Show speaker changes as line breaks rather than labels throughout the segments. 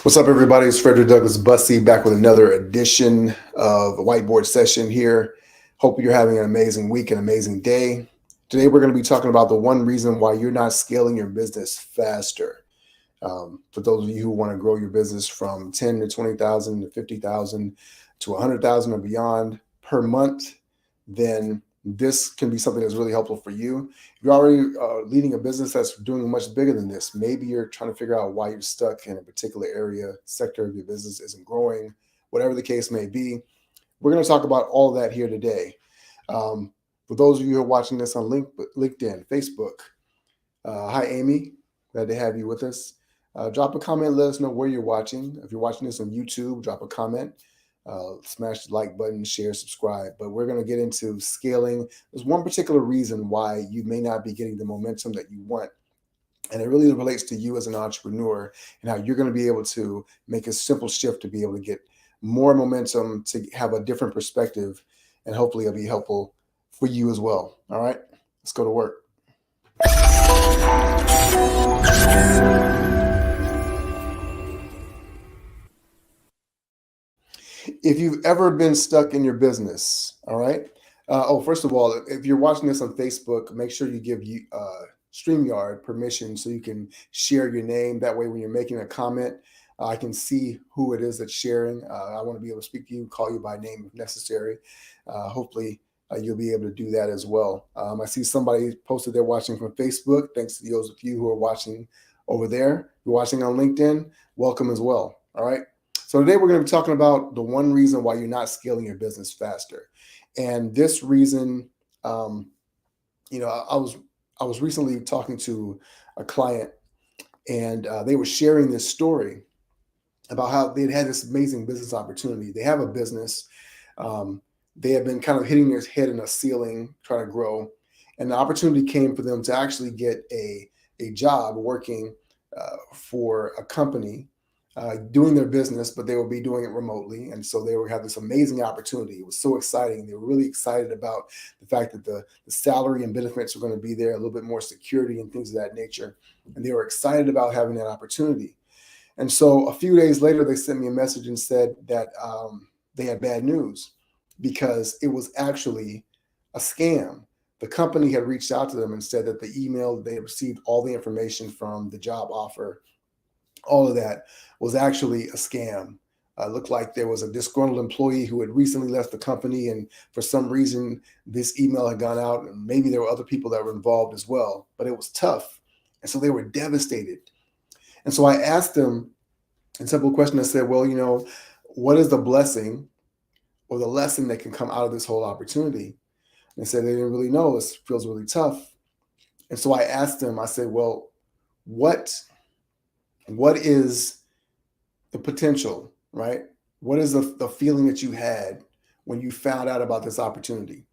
What's up, everybody? It's Frederick Douglass Bussey back with another edition of a whiteboard session here. Hope you're having an amazing week, an amazing day. Today, we're going to be talking about the one reason why you're not scaling your business faster. For those of you who want to grow your business from 10 to 20,000 to 50,000 to 100,000 and beyond per month, then this can be something that's really helpful for you. If you're already leading a business that's doing much bigger than this, maybe you're trying to figure out why you're stuck in a particular area, sector of your business isn't growing, whatever the case may be. We're going to talk about all of that here today. For those of you who are watching this on LinkedIn, Facebook, hi, Amy. Glad to have you with us. Drop a comment. Let us know where you're watching. If you're watching this on YouTube, drop a comment. Smash the like button, share, subscribe. But we're going to get into scaling. There's one particular reason why you may not be getting the momentum that you want. And it really relates to you as an entrepreneur and how you're going to be able to make a simple shift to be able to get more momentum, to have a different perspective, and hopefully it'll be helpful for you as well. All right, let's go to work. If you've ever been stuck in your business, all right. First of all, if you're watching this on Facebook, make sure you give StreamYard permission so you can share your name. That way, when you're making a comment, I can see who it is that's sharing. I want to be able to speak to you, call you by name if necessary. Hopefully, you'll be able to do that as well. I see somebody posted they're watching from Facebook. Thanks to those of you who are watching over there. You're watching on LinkedIn. Welcome as well. All right. So today we're going to be talking about the one reason why you're not scaling your business faster. And this reason, I was recently talking to a client, and they were sharing this story about how they'd had this amazing business opportunity. They have a business. They had been kind of hitting their head in a ceiling, trying to grow. And the opportunity came for them to actually get a job working for a company doing their business, but they would be doing it remotely. And so they would have this amazing opportunity. It was so exciting. They were really excited about the fact that the salary and benefits were going to be there, a little bit more security and things of that nature. And they were excited about having that opportunity. And so a few days later, they sent me a message and said that they had bad news because it was actually a scam. The company had reached out to them and said that the email they had received all the information from the job offer, all of that was actually a scam. Looked like there was a disgruntled employee who had recently left the company, and for some reason, this email had gone out, and maybe there were other people that were involved as well, but it was tough. And so they were devastated. And so I asked them a simple question. I said, well, what is the blessing or the lesson that can come out of this whole opportunity? And they said they didn't really know. This feels really tough. And so I asked them, I said, well, what is the potential, right? What is the feeling that you had when you found out about this opportunity?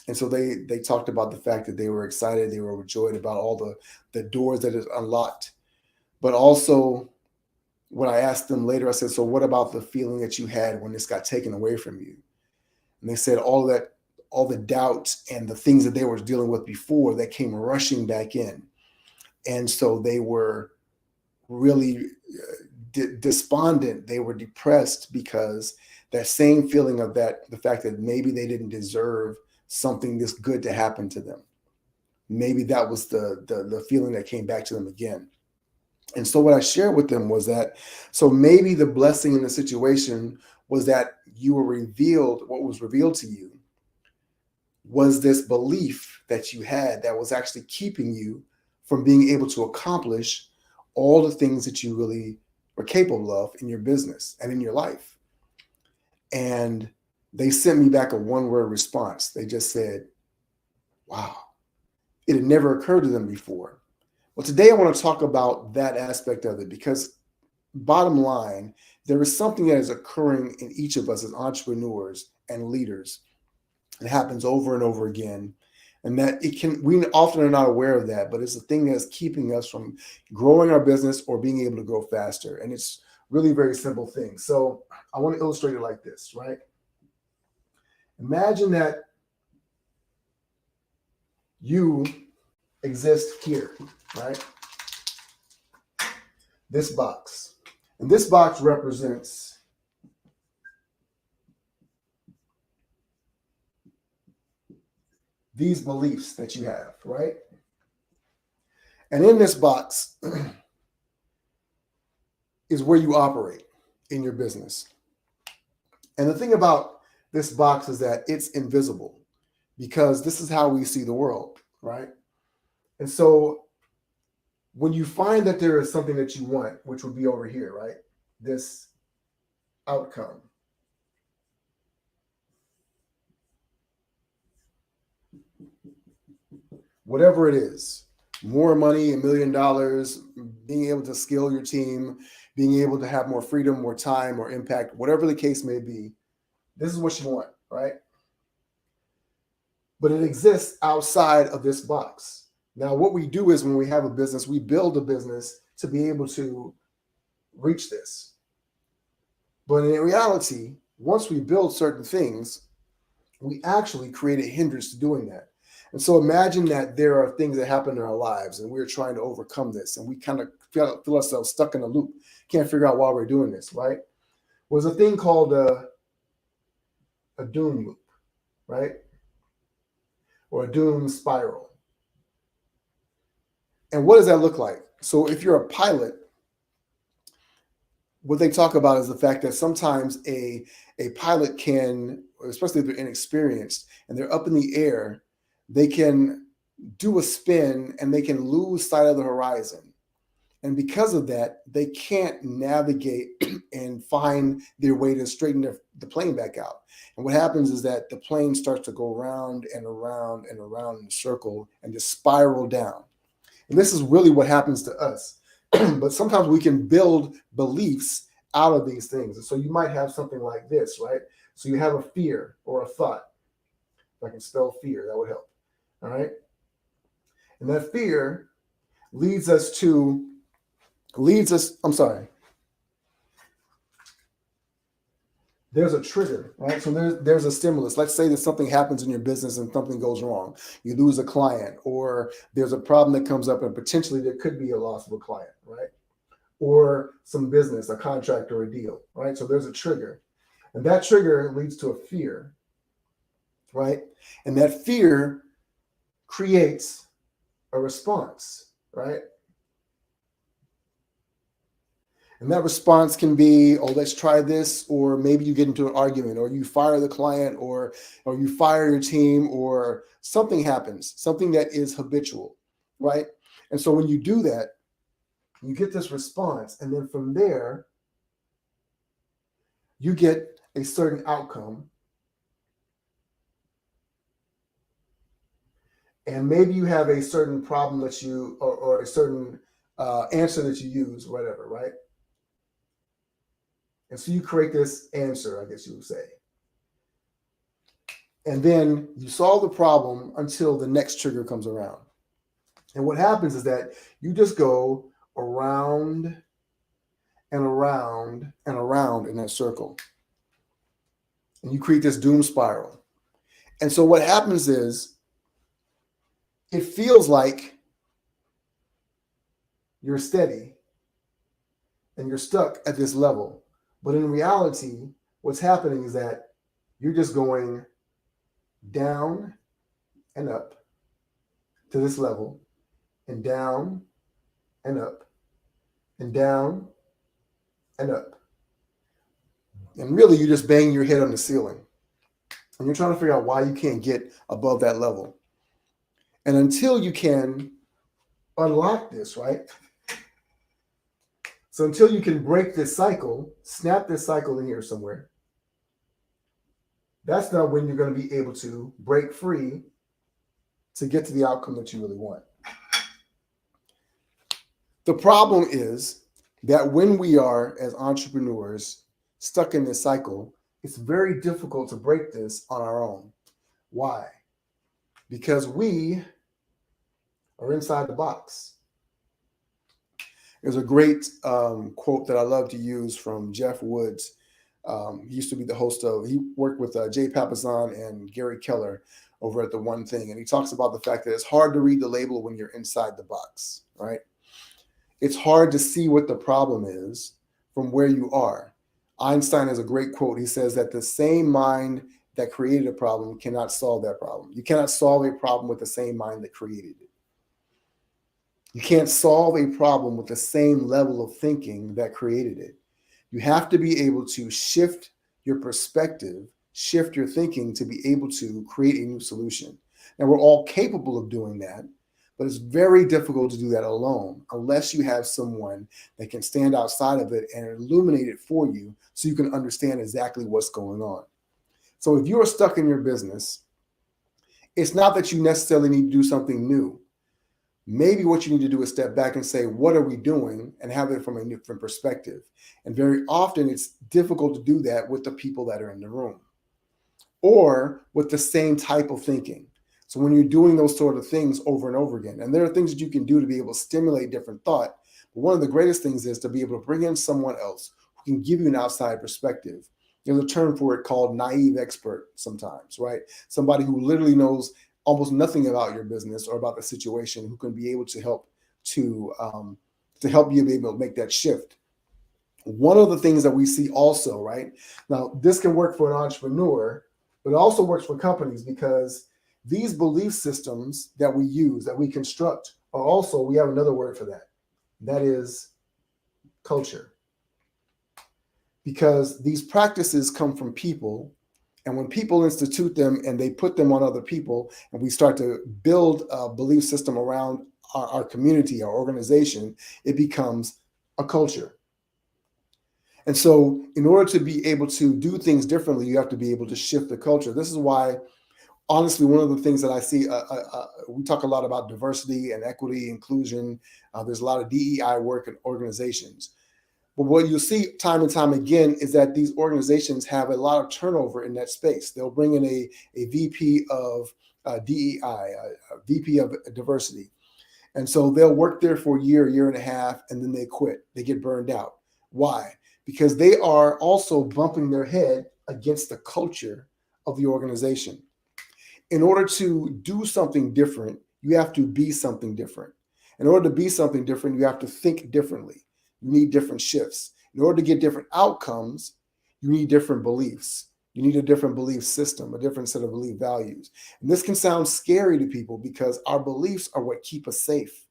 And so they talked about the fact that they were excited, they were overjoyed about all the doors that it unlocked. But also, when I asked them later, I said, so what about the feeling that you had when this got taken away from you? And they said all the doubts and the things that they were dealing with before that came rushing back in. And so they were really despondent. They were depressed because that same feeling of the fact that maybe they didn't deserve something this good to happen to them. Maybe that was the feeling that came back to them again. And so what I shared with them was that, so maybe the blessing in the situation was that what was revealed to you was this belief that you had that was actually keeping you from being able to accomplish all the things that you really were capable of in your business and in your life. And they sent me back a one-word response. They just said, wow, it had never occurred to them before. Well, today I want to talk about that aspect of it because bottom line, there is something that is occurring in each of us as entrepreneurs and leaders. It happens over and over again. And that we often are not aware of that, but it's the thing that's keeping us from growing our business or being able to grow faster. And it's really a very simple thing. So I want to illustrate it like this, right? Imagine that you exist here, right? This box. And this box represents these beliefs that you have, right? And in this box is where you operate in your business. And the thing about this box is that it's invisible because this is how we see the world, right? And so when you find that there is something that you want, which would be over here, right? This outcome. Whatever it is, more money, $1 million, being able to scale your team, being able to have more freedom, more time, more impact, whatever the case may be, this is what you want, right? But it exists outside of this box. Now, what we do is when we have a business, we build a business to be able to reach this. But in reality, once we build certain things, we actually create a hindrance to doing that. And so imagine that there are things that happen in our lives and we're trying to overcome this and we kind of feel ourselves stuck in a loop, can't figure out why we're doing this, right? There's a thing called a doom loop, right? Or a doom spiral. And what does that look like? So if you're a pilot, what they talk about is the fact that sometimes a pilot can, especially if they're inexperienced and they're up in the air, they can do a spin and they can lose sight of the horizon. And because of that, they can't navigate and find their way to straighten the plane back out. And what happens is that the plane starts to go around and around and around in a circle and just spiral down. And this is really what happens to us. But sometimes we can build beliefs out of these things. And so you might have something like this, right? So you have a fear or a thought. If I can spell fear, that would help. All right. And that fear leads us, I'm sorry. There's a trigger, right? So there's a stimulus. Let's say that something happens in your business and something goes wrong. You lose a client, or there's a problem that comes up and potentially there could be a loss of a client, right? Or some business, a contract or a deal, right? So there's a trigger. And that trigger leads to a fear, right? And that fear creates a response, right? And that response can be, oh, let's try this, or maybe you get into an argument, or you fire the client, or you fire your team, or something happens, something that is habitual, right? And so when you do that, you get this response, and then from there, you get a certain outcome. And maybe you have a certain problem that you, or a certain answer that you use, whatever, right? And so you create this answer, I guess you would say. And then you solve the problem until the next trigger comes around. And what happens is that you just go around and around and around in that circle. And you create this doom spiral. And so what happens is it feels like you're steady and you're stuck at this level. But in reality, what's happening is that you're just going down and up to this level, and down and up, and down and up. And really, you just bang your head on the ceiling. And you're trying to figure out why you can't get above that level. And until you can unlock this, right? So until you can break this cycle, snap this cycle in here somewhere, that's not when you're going to be able to break free to get to the outcome that you really want. The problem is that when we are, as entrepreneurs, stuck in this cycle, it's very difficult to break this on our own. Why? Because we are inside the box. There's a great quote that I love to use from Jeff Woods. He used to be the host of, he worked with Jay Papasan and Gary Keller over at The One Thing. And he talks about the fact that it's hard to read the label when you're inside the box, right? It's hard to see what the problem is from where you are. Einstein has a great quote. He says that the same mind that created a problem cannot solve that problem. You cannot solve a problem with the same mind that created it. You can't solve a problem with the same level of thinking that created it. You have to be able to shift your perspective, shift your thinking to be able to create a new solution. Now, we're all capable of doing that, but it's very difficult to do that alone unless you have someone that can stand outside of it and illuminate it for you so you can understand exactly what's going on. So if you're stuck in your business, it's not that you necessarily need to do something new. Maybe what you need to do is step back and say, what are we doing? And have it from a different perspective. And very often it's difficult to do that with the people that are in the room or with the same type of thinking. So when you're doing those sort of things over and over again, and there are things that you can do to be able to stimulate different thought, but one of the greatest things is to be able to bring in someone else who can give you an outside perspective. There's a term for it called naive expert sometimes, right? Somebody who literally knows almost nothing about your business or about the situation, who can be able to help to help you be able to make that shift. One of the things that we see also, right now, this can work for an entrepreneur, but it also works for companies because these belief systems that we use, that we construct, are also, we have another word for that. That is culture. Because these practices come from people, and when people institute them and they put them on other people, and we start to build a belief system around our community, our organization, it becomes a culture. And so in order to be able to do things differently, you have to be able to shift the culture. This is why, honestly, one of the things that I see, we talk a lot about diversity and equity, inclusion. There's a lot of DEI work in organizations. But what you'll see time and time again is that these organizations have a lot of turnover in that space. They'll bring in a VP of DEI, a VP of diversity. And so they'll work there for a year and a half, and then they quit. They get burned out. Why? Because they are also bumping their head against the culture of the organization. In order to do something different, you have to be something different. In order to be something different, you have to think differently. You need different shifts. In order to get different outcomes, you need different beliefs. You need a different belief system, a different set of belief values. And this can sound scary to people because our beliefs are what keep us safe,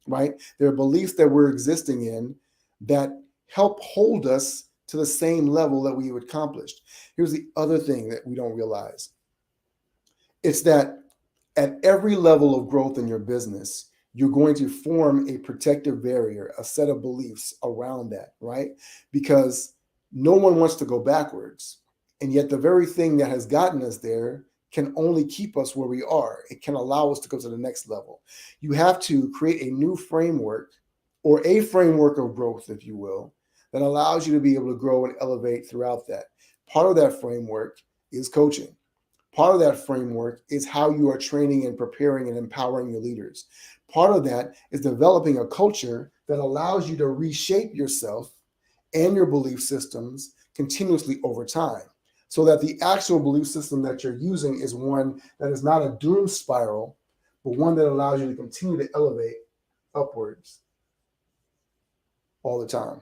right? There are beliefs that we're existing in that help hold us to the same level that we've accomplished. Here's the other thing that we don't realize. It's that at every level of growth in your business, you're going to form a protective barrier, a set of beliefs around that, right? Because no one wants to go backwards. And yet the very thing that has gotten us there can only keep us where we are. It can allow us to go to the next level. You have to create a new framework or a framework of growth, if you will, that allows you to be able to grow and elevate throughout that. Part of that framework is coaching. Part of that framework is how you are training and preparing and empowering your leaders. Part of that is developing a culture that allows you to reshape yourself and your belief systems continuously over time, so that the actual belief system that you're using is one that is not a doom spiral, but one that allows you to continue to elevate upwards all the time.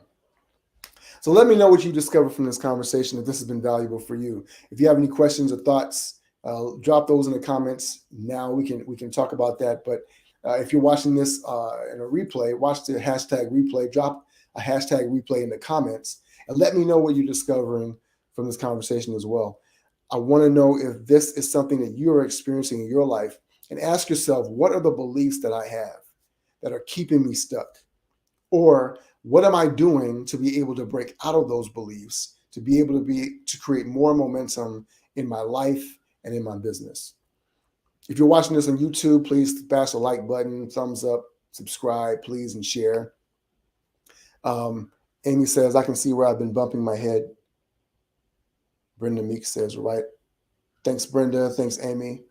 So let me know what you discovered from this conversation, if this has been valuable for you. If you have any questions or thoughts, drop those in the comments. Now we can talk about that. But if you're watching this in a replay, watch the hashtag replay. Drop a hashtag replay in the comments and let me know what you're discovering from this conversation as well. I want to know if this is something that you're experiencing in your life, and ask yourself, what are the beliefs that I have that are keeping me stuck? Or what am I doing to be able to break out of those beliefs, to be able to create more momentum in my life and in my business? If you're watching this on YouTube, please bash the like button, thumbs up, subscribe, please, and share. Amy says, I can see where I've been bumping my head. Brenda Meek says, right. Thanks, Brenda. Thanks, Amy.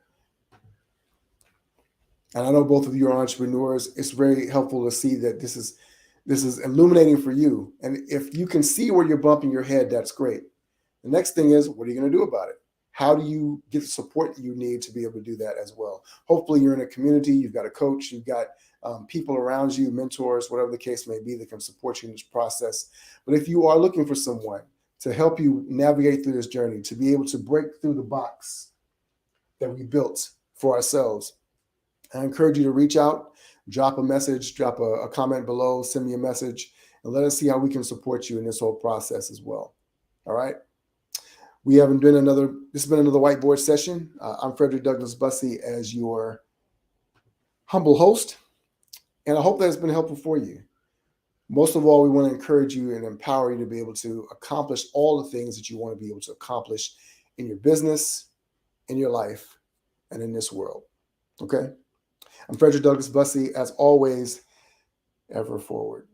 And I know both of you are entrepreneurs. It's very helpful to see that this is illuminating for you. And if you can see where you're bumping your head, that's great. The next thing is, what are you going to do about it? How do you get the support that you need to be able to do that as well? Hopefully you're in a community, you've got a coach, you've got people around you, mentors, whatever the case may be, that can support you in this process. But if you are looking for someone to help you navigate through this journey, to be able to break through the box that we built for ourselves, I encourage you to reach out, drop a message, drop a comment below, send me a message, and let us see how we can support you in this whole process as well. All right. This has been another whiteboard session. I'm Frederick Douglass Bussey as your humble host, and I hope that has been helpful for you. Most of all, we want to encourage you and empower you to be able to accomplish all the things that you want to be able to accomplish in your business, in your life, and in this world. Okay? I'm Frederick Douglass Bussey, as always, ever forward.